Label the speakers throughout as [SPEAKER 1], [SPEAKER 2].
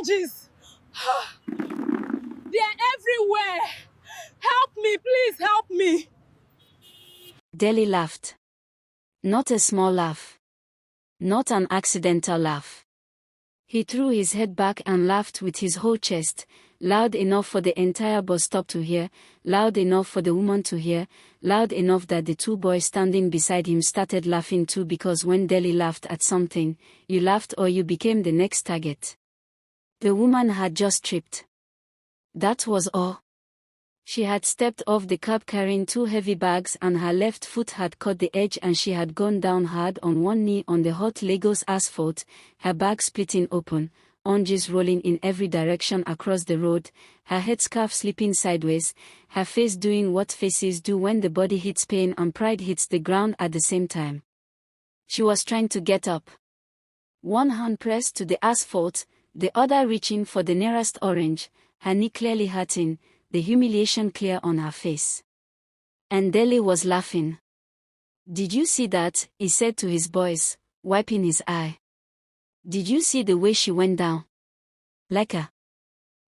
[SPEAKER 1] oranges. They're everywhere. Help me, please help me.
[SPEAKER 2] Deli laughed. Not a small laugh. Not an accidental laugh. He threw his head back and laughed with his whole chest, loud enough for the entire bus stop to hear, loud enough for the woman to hear, loud enough that the two boys standing beside him started laughing too, because when Deli laughed at something, you laughed or you became the next target. The woman had just tripped. That was all. She had stepped off the curb carrying two heavy bags and her left foot had caught the edge and she had gone down hard on one knee on the hot Lagos asphalt, her bag splitting open, oranges rolling in every direction across the road, her headscarf slipping sideways, her face doing what faces do when the body hits pain and pride hits the ground at the same time. She was trying to get up. One hand pressed to the asphalt, the other reaching for the nearest orange, her knee clearly hurting, the humiliation clear on her face. And Deli was laughing. "Did you see that?" he said to his boys, wiping his eye. "Did you see the way she went down? Like a..."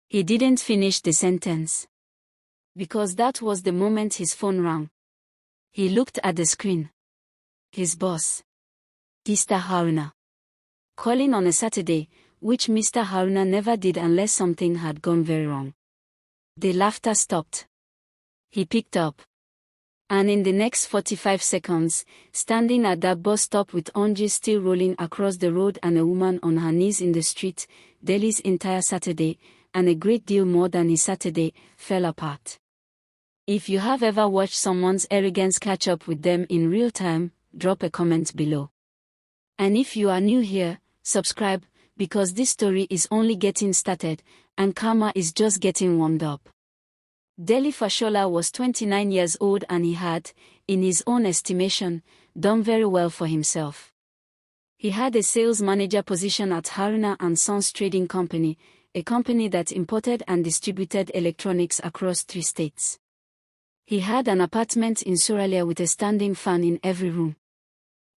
[SPEAKER 2] He didn't finish the sentence. Because that was the moment his phone rang. He looked at the screen. His boss, Mr. Haruna, calling on a Saturday, which Mr. Haruna never did unless something had gone very wrong. The laughter stopped. He picked up. And in the next 45 seconds, standing at that bus stop with oranges still rolling across the road and a woman on her knees in the street, Deli's entire Saturday, and a great deal more than his Saturday, fell apart. If you have ever watched someone's arrogance catch up with them in real time, drop a comment below. And if you are new here, subscribe, because this story is only getting started, and karma is just getting warmed up. Deli Fashola was 29 years old and he had, in his own estimation, done very well for himself. He had a sales manager position at Haruna & Sons Trading Company, a company that imported and distributed electronics across 3 states. He had an apartment in Suralia with a standing fan in every room.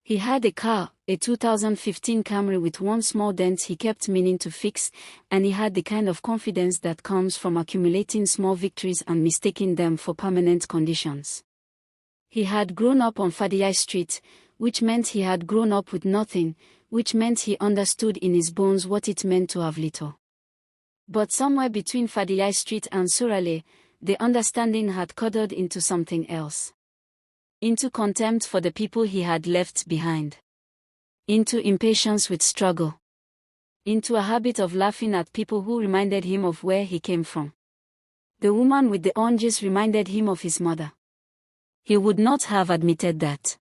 [SPEAKER 2] He had a car, a 2015 Camry with one small dent he kept meaning to fix, and he had the kind of confidence that comes from accumulating small victories and mistaking them for permanent conditions. He had grown up on Fadiyai Street, which meant he had grown up with nothing, which meant he understood in his bones what it meant to have little. But somewhere between Fadiyai Street and Surale, the understanding had curdled into something else. Into contempt for the people he had left behind. Into impatience with struggle. Into a habit of laughing at people who reminded him of where he came from. The woman with the oranges reminded him of his mother. He would not have admitted that.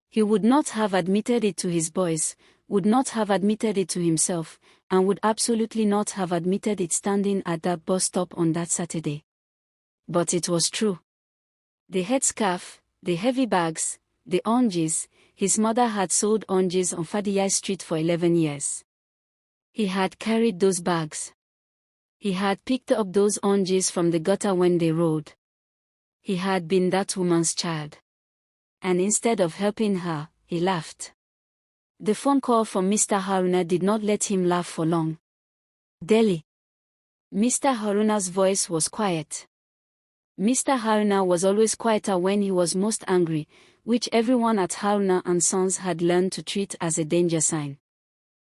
[SPEAKER 2] He would not have admitted it to his boys, would not have admitted it to himself, and would absolutely not have admitted it standing at that bus stop on that Saturday. But it was true. The headscarf, the heavy bags, the oranges, his mother had sold oranges on Fadiyai Street for 11 years. He had carried those bags. He had picked up those oranges from the gutter when they rolled. He had been that woman's child. And instead of helping her, he laughed. The phone call from Mr. Haruna did not let him laugh for long. "Deli." Mr. Haruna's voice was quiet. Mr. Haruna was always quieter when he was most angry, which everyone at Haruna & Sons had learned to treat as a danger sign.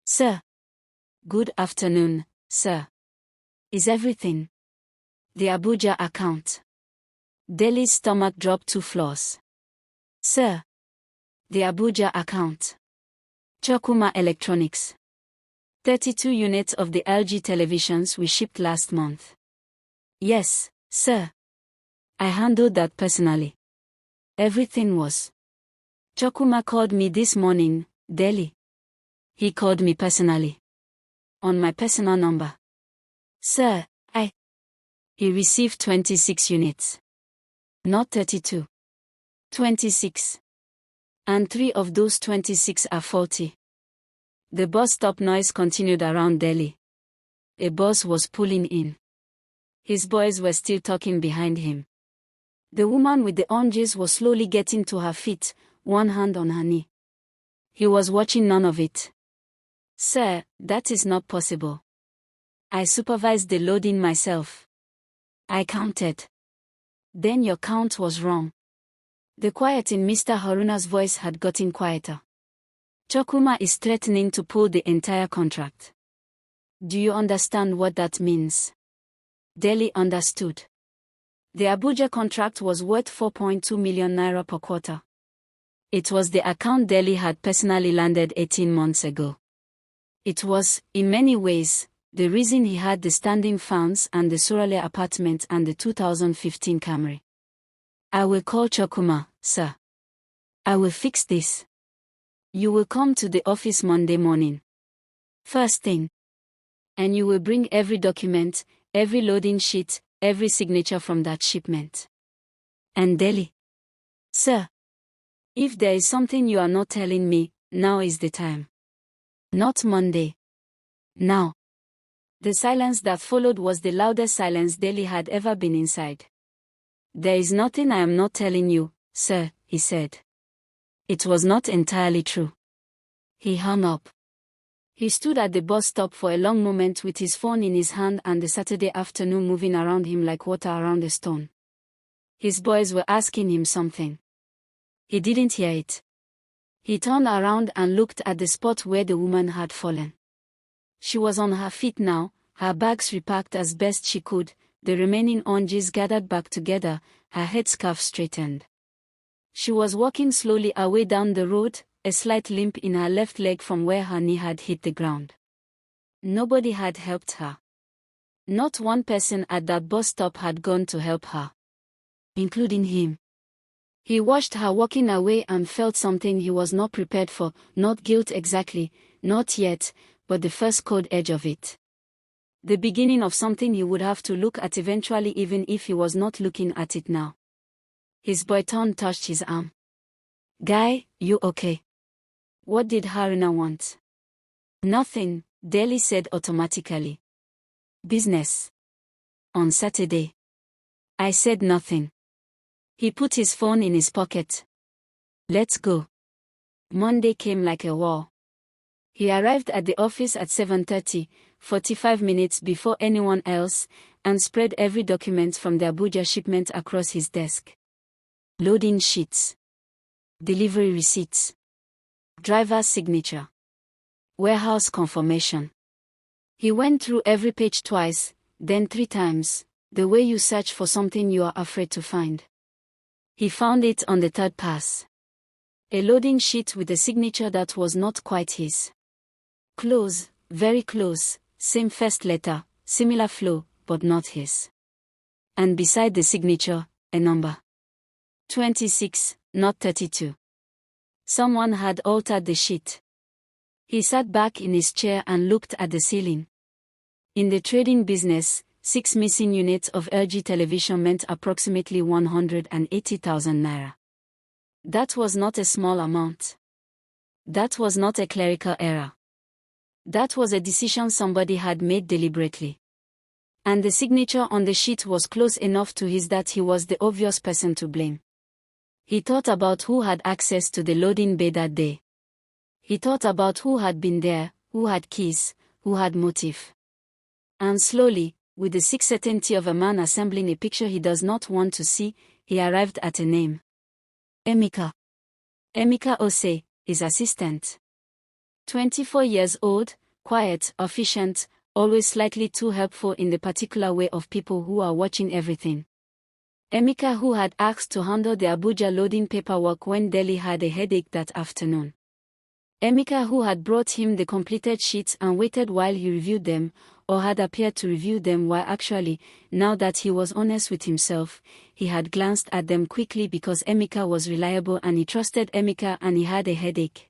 [SPEAKER 2] "Sir." "Good afternoon, sir. Is everything?" "The Abuja account." Deli's stomach dropped 2 floors. "Sir." "The Abuja account. Chokuma Electronics. 32 units of the LG televisions we shipped last month." "Yes, sir. I handled that personally. Everything was." "Chokuma called me this morning, Deli." "He called me personally. On my personal number." "Sir, He received 26 units. Not 32. 26. And 3 of those 26 are faulty." The bus stop noise continued around Deli. A bus was pulling in. His boys were still talking behind him. The woman with the oranges was slowly getting to her feet, one hand on her knee. He was watching none of it. "Sir, that is not possible." I supervised the loading myself. I counted. Then your count was wrong. The quiet in Mr. Haruna's voice had gotten quieter. Chokuma is threatening to pull the entire contract. Do you understand what that means? Delhi understood. The Abuja contract was worth 4.2 million naira per quarter. It was the account Delhi had personally landed 18 months ago. It was, in many ways, the reason he had the standing fans and the Surale apartment and the 2015 Camry. I will call Chokuma, sir. I will fix this. You will come to the office Monday morning. First thing. And you will bring every document, every loading sheet, every signature from that shipment. And Delhi. Sir. If there is something you are not telling me, now is the time. Not Monday. Now. The silence that followed was the loudest silence Delhi had ever been inside. There is nothing I am not telling you, sir, he said. It was not entirely true. He hung up. He stood at the bus stop for a long moment with his phone in his hand and the Saturday afternoon moving around him like water around a stone. His boys were asking him something. He didn't hear it. He turned around and looked at the spot where the woman had fallen. She was on her feet now, her bags repacked as best she could, the remaining oranges gathered back together, her headscarf straightened. She was walking slowly away down the road, a slight limp in her left leg from where her knee had hit the ground. Nobody had helped her. Not one person at that bus stop had gone to help her. Including him. He watched her walking away and felt something he was not prepared for, not guilt exactly, not yet, but the first cold edge of it. The beginning of something he would have to look at eventually even if he was not looking at it now. His boy Tom touched his arm. Guy, you okay? What did Haruna want? Nothing, Delhi said automatically. Business. On Saturday. I said nothing. He put his phone in his pocket. Let's go. Monday came like a war. He arrived at the office at 7:30, 45 minutes before anyone else, and spread every document from the Abuja shipment across his desk. Loading sheets. Delivery receipts. Driver's signature. Warehouse confirmation. He went through every page twice, then 3 times, the way you search for something you are afraid to find. He found it on the 3rd pass. A loading sheet with a signature that was not quite his. Close, very close, same first letter, similar flow, but not his. And beside the signature, a number. 26, not 32. Someone had altered the sheet. He sat back in his chair and looked at the ceiling. In the trading business, 6 missing units of LG television meant approximately 180,000 naira. That was not a small amount. That was not a clerical error. That was a decision somebody had made deliberately. And the signature on the sheet was close enough to his that he was the obvious person to blame. He thought about who had access to the loading bay that day. He thought about who had been there, who had keys, who had motive. And slowly, with the sick certainty of a man assembling a picture he does not want to see, he arrived at a name. Emeka. Emeka Ose, his assistant. 24 years old, quiet, efficient, always slightly too helpful in the particular way of people who are watching everything. Emeka, who had asked to handle the Abuja loading paperwork when Delhi had a headache that afternoon. Emeka, who had brought him the completed sheets and waited while he reviewed them, or had appeared to review them while actually, now that he was honest with himself, he had glanced at them quickly because Emeka was reliable and he trusted Emeka and he had a headache.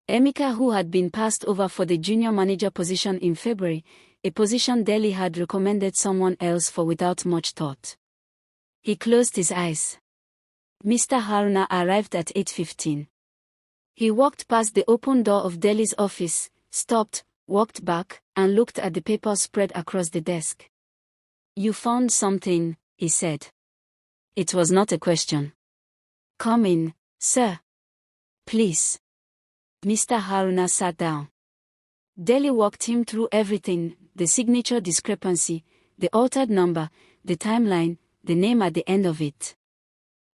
[SPEAKER 2] Emeka, who had been passed over for the junior manager position in February, a position Delhi had recommended someone else for without much thought. He closed his eyes. Mr. Haruna arrived at 8:15. He walked past the open door of Delhi's office, stopped, walked back, and looked at the papers spread across the desk. You found something, he said. It was not a question. Come in, sir. Please. Mr. Haruna sat down. Deli walked him through everything, the signature discrepancy, the altered number, the timeline, the name at the end of it.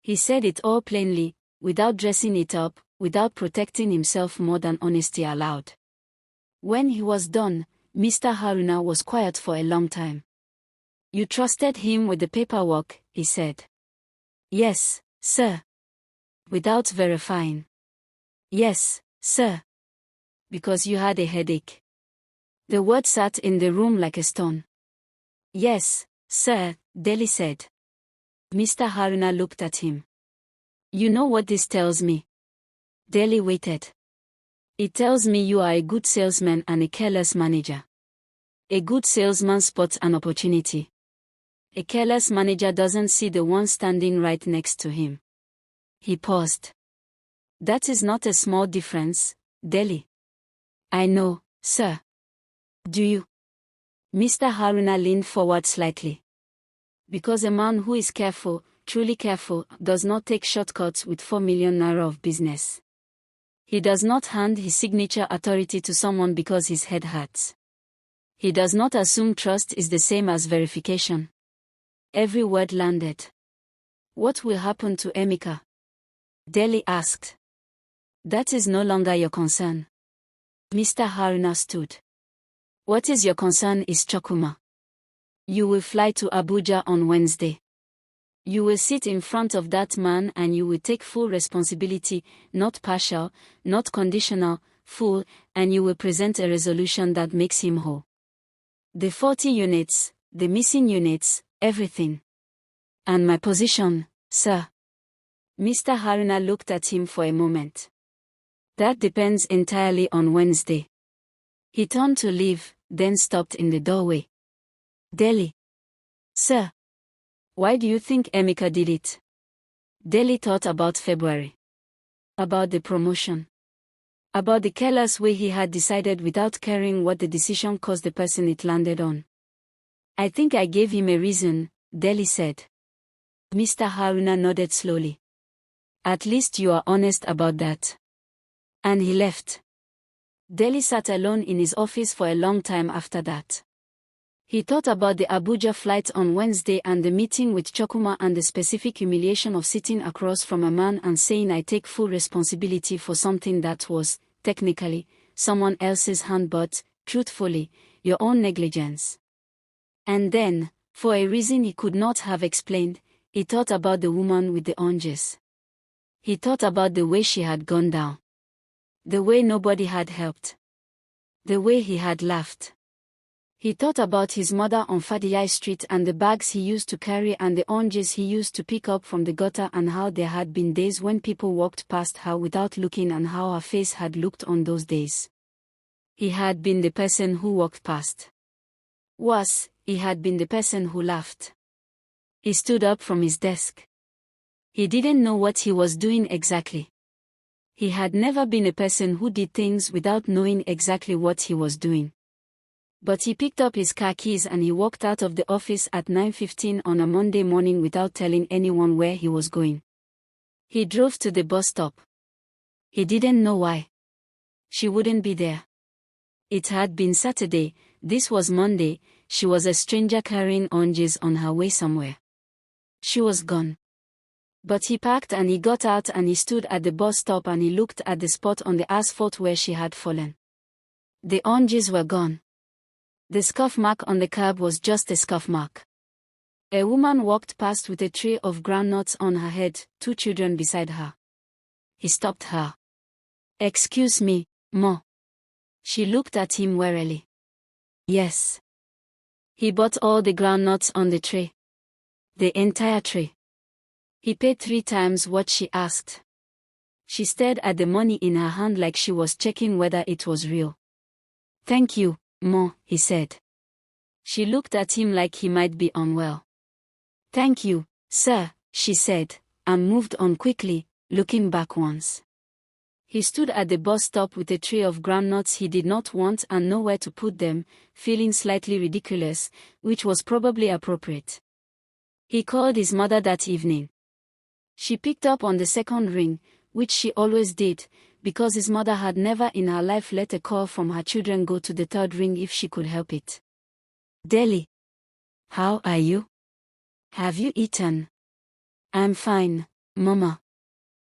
[SPEAKER 2] He said it all plainly, without dressing it up, without protecting himself more than honesty allowed. When he was done, Mr. Haruna was quiet for a long time. "You trusted him with the paperwork," he said. "Yes, sir." "Without verifying?" "Yes, sir." "Because you had a headache?" The word sat in the room like a stone. "Yes, sir," Deli said. Mr. Haruna looked at him. "You know what this tells me?" Deli waited. "It tells me you are a good salesman and a careless manager. A good salesman spots an opportunity. A careless manager doesn't see the one standing right next to him." He paused. "That is not a small difference, Deli." "I know, sir." "Do you?" Mr. Haruna leaned forward slightly. "Because a man who is careful, truly careful, does not take shortcuts with 4 million naira of business. He does not hand his signature authority to someone because his head hurts. He does not assume trust is the same as verification." Every word landed. "What will happen to Emeka?" Deli asked. "That is no longer your concern." Mr. Haruna stood. "What is your concern is Chokuma. You will fly to Abuja on Wednesday. You will sit in front of that man and you will take full responsibility, not partial, not conditional, full, and you will present a resolution that makes him whole. The 40 units, the missing units, everything. And my position, sir." Mr. Haruna looked at him for a moment. "That depends entirely on Wednesday." He turned to leave, then stopped in the doorway. "Deli." "Sir." "Why do you think Emeka did it?" Deli thought about February. About the promotion. About the careless way he had decided without caring what the decision cost the person it landed on. "I think I gave him a reason," Deli said. Mr. Haruna nodded slowly. "At least you are honest about that." And he left. Deli sat alone in his office for a long time after that. He thought about the Abuja flight on Wednesday and the meeting with Chokuma and the specific humiliation of sitting across from a man and saying I take full responsibility for something that was, technically, someone else's hand but, truthfully, your own negligence. And then, for a reason he could not have explained, he thought about the woman with the oranges. He thought about the way she had gone down. The way nobody had helped. The way he had laughed. He thought about his mother on Fadiyai Street and the bags he used to carry and the oranges he used to pick up from the gutter and how there had been days when people walked past her without looking and how her face had looked on those days. He had been the person who walked past. Worse, he had been the person who laughed. He stood up from his desk. He didn't know what he was doing exactly. He had never been a person who did things without knowing exactly what he was doing. But he picked up his car keys and he walked out of the office at 9:15 on a Monday morning without telling anyone where he was going. He drove to the bus stop. He didn't know why. She wouldn't be there. It had been Saturday, this was Monday, she was a stranger carrying oranges on her way somewhere. She was gone. But he parked and he got out and he stood at the bus stop and he looked at the spot on the asphalt where she had fallen. The oranges were gone. The scuff mark on the curb was just a scuff mark. A woman walked past with a tray of groundnuts on her head, 2 children beside her. He stopped her. "Excuse me, Ma." She looked at him warily. "Yes." He bought all the groundnuts on the tray. The entire tray. He paid 3 times what she asked. She stared at the money in her hand like she was checking whether it was real. "Thank you, Ma," he said. She looked at him like he might be unwell. "Thank you, sir," she said, and moved on quickly, looking back once. He stood at the bus stop with a tray of groundnuts he did not want and nowhere to put them, feeling slightly ridiculous, which was probably appropriate. He called his mother that evening. She picked up on the second ring, which she always did, because his mother had never in her life let a call from her children go to the third ring if she could help it. Deli. How are you? Have you eaten? I'm fine, Mama.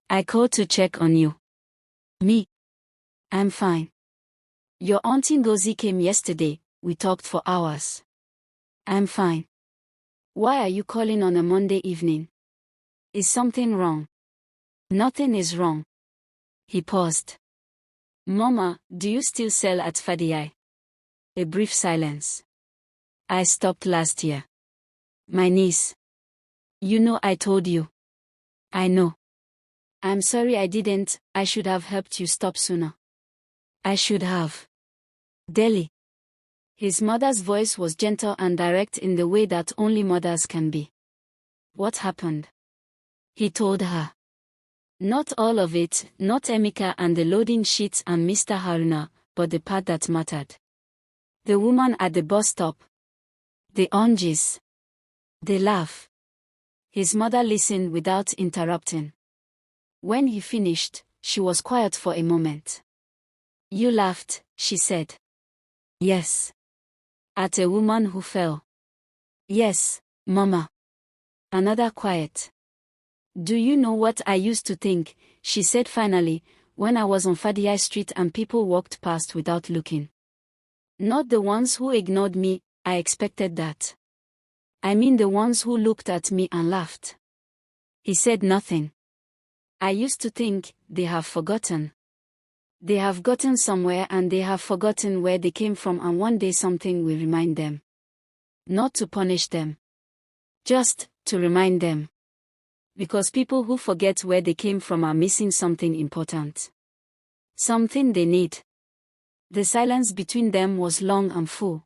[SPEAKER 2] I called to check on you. Me? I'm fine. Your auntie Ngozi came yesterday, we talked for hours. I'm fine. Why are you calling on a Monday evening? Is something wrong? Nothing is wrong. He paused. Mama, do you still sell at Fadiai? A brief silence. I stopped last year. My niece. You know I told you. I know. I'm sorry I didn't, I should have helped you stop sooner. I should have. Deli. His mother's voice was gentle and direct in the way that only mothers can be. What happened? He told her. Not all of it, not Emeka and the loading sheets and Mr. Haruna, but the part that mattered. The woman at the bus stop. The oranges. The laugh. His mother listened without interrupting. When he finished, she was quiet for a moment. You laughed, she said. Yes. At a woman who fell. Yes, Mama. Another quiet. Do you know what I used to think, she said finally, when I was on Fadiai Street and people walked past without looking. Not the ones who ignored me, I expected that. I mean the ones who looked at me and laughed. He said nothing. I used to think, they have forgotten. They have gotten somewhere and they have forgotten where they came from, and one day something will remind them. Not to punish them. Just to remind them. Because people who forget where they came from are missing something important. Something they need. The silence between them was long and full.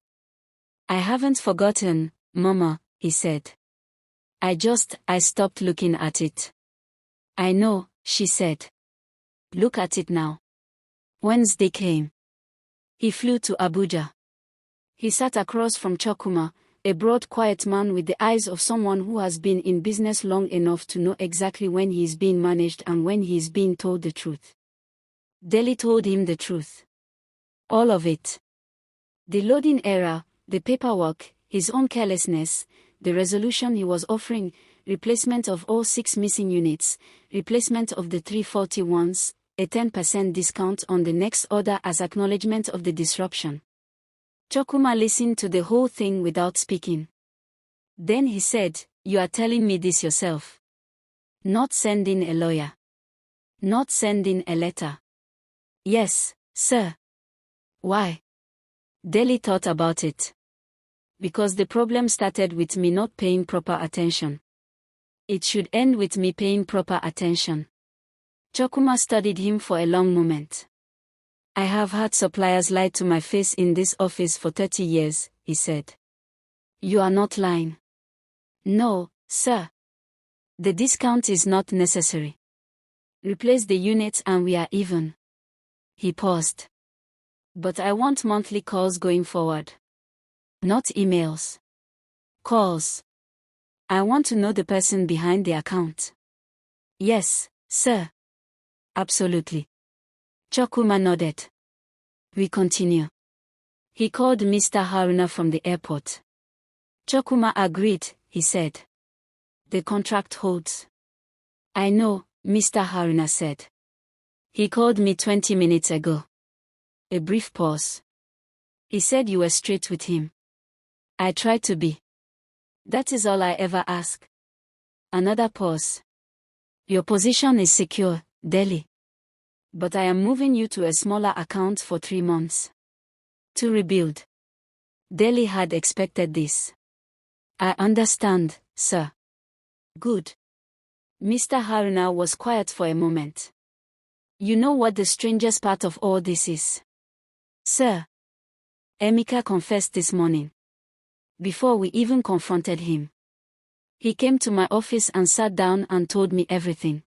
[SPEAKER 2] I haven't forgotten, Mama, he said. I stopped looking at it. I know, she said. Look at it now. Wednesday came. He flew to Abuja. He sat across from Chokuma, a broad quiet man with the eyes of someone who has been in business long enough to know exactly when he is being managed and when he is being told the truth. Deli told him the truth. All of it. The loading error, the paperwork, his own carelessness, the resolution he was offering, replacement of all 6 missing units, replacement of the 3 faulty ones, a 10% discount on the next order as acknowledgement of the disruption. Chokuma listened to the whole thing without speaking. Then he said, You are telling me this yourself. Not sending a lawyer. Not sending a letter. Yes, sir. Why? Deli thought about it. Because the problem started with me not paying proper attention. It should end with me paying proper attention. Chokuma studied him for a long moment. I have had suppliers lie to my face in this office for 30 years, he said. You are not lying. No, sir. The discount is not necessary. Replace the units and we are even. He paused. But I want monthly calls going forward. Not emails. Calls. I want to know the person behind the account. Yes, sir. Absolutely. Chokuma nodded. We continue. He called Mr. Haruna from the airport. Chokuma agreed, he said. The contract holds. I know, Mr. Haruna said. He called me 20 minutes ago. A brief pause. He said you were straight with him. I tried to be. That is all I ever ask. Another pause. Your position is secure, Deli. But I am moving you to a smaller account for 3 months. To rebuild. Deli had expected this. I understand, sir. Good. Mr. Haruna was quiet for a moment. You know what the strangest part of all this is? Sir. Emeka confessed this morning. Before we even confronted him. He came to my office and sat down and told me everything.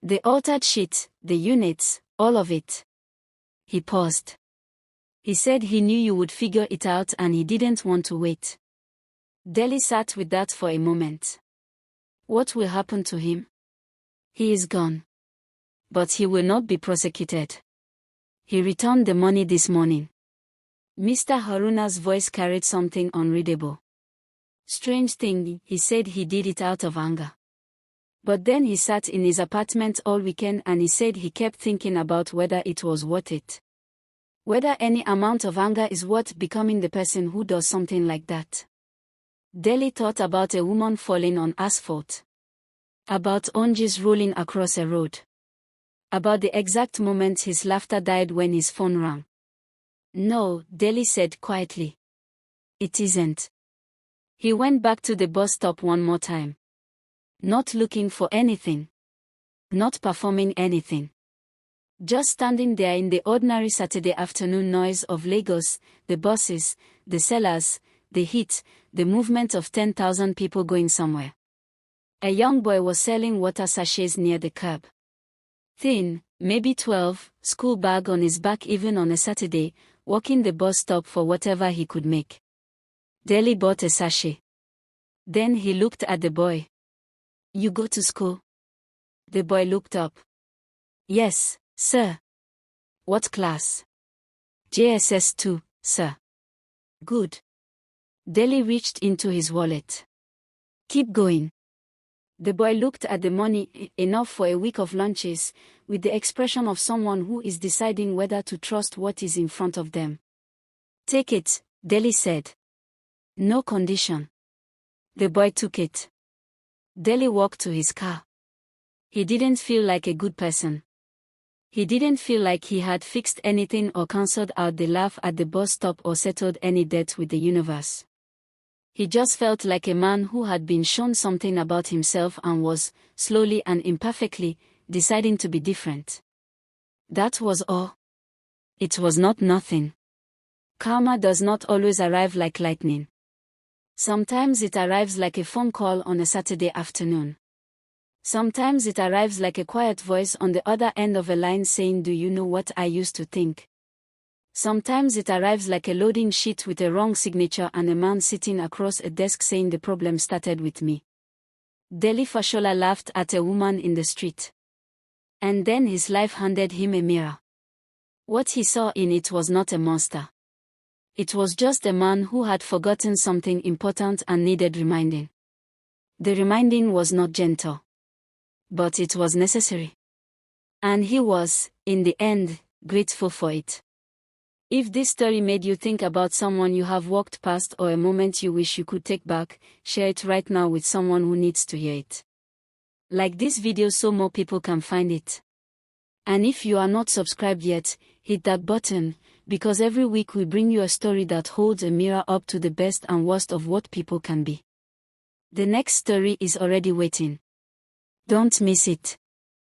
[SPEAKER 2] The altered sheet, the units, all of it. He paused. He said he knew you would figure it out and he didn't want to wait. Deli sat with that for a moment. What will happen to him? He is gone. but he will not be prosecuted. He returned the money this morning. Mr. Haruna's voice carried something unreadable. Strange thing, he said he did it out of anger. But then he sat in his apartment all weekend and he said he kept thinking about whether it was worth it. Whether any amount of anger is worth becoming the person who does something like that. Delhi thought about a woman falling on asphalt. About oranges rolling across a road. About the exact moment his laughter died when his phone rang. No, Delhi said quietly. It isn't. He went back to the bus stop one more time. Not looking for anything. Not performing anything. Just standing there in the ordinary Saturday afternoon noise of Lagos, the buses, the sellers, the heat, the movement of 10,000 people going somewhere. A young boy was selling water sachets near the curb. Thin, maybe 12, school bag on his back even on a Saturday, walking the bus stop for whatever he could make. Delhi bought a sachet. Then he looked at the boy. You go to school? The boy looked up. Yes, sir. What class? JSS 2, sir. Good. Delhi reached into his wallet. Keep going. The boy looked at the money, enough for a week of lunches, with the expression of someone who is deciding whether to trust what is in front of them. Take it, Delhi said. No condition. The boy took it. Delhi walked to his car. He didn't feel like a good person. He didn't feel like he had fixed anything or cancelled out the laugh at the bus stop or settled any debt with the universe. He just felt like a man who had been shown something about himself and was, slowly and imperfectly, deciding to be different. That was all. It was not nothing. Karma does not always arrive like lightning. Sometimes it arrives like a phone call on a Saturday afternoon. Sometimes it arrives like a quiet voice on the other end of a line saying, "Do you know what I used to think?" Sometimes it arrives like a loading sheet with a wrong signature and a man sitting across a desk saying the problem started with me. Delhi Fashola laughed at a woman in the street. And then his life handed him a mirror. What he saw in it was not a monster. It was just a man who had forgotten something important and needed reminding. The reminding was not gentle. But it was necessary. And he was, in the end, grateful for it. If this story made you think about someone you have walked past or a moment you wish you could take back, share it right now with someone who needs to hear it. Like this video so more people can find it. And if you are not subscribed yet, hit that button, because every week we bring you a story that holds a mirror up to the best and worst of what people can be. The next story is already waiting. Don't miss it.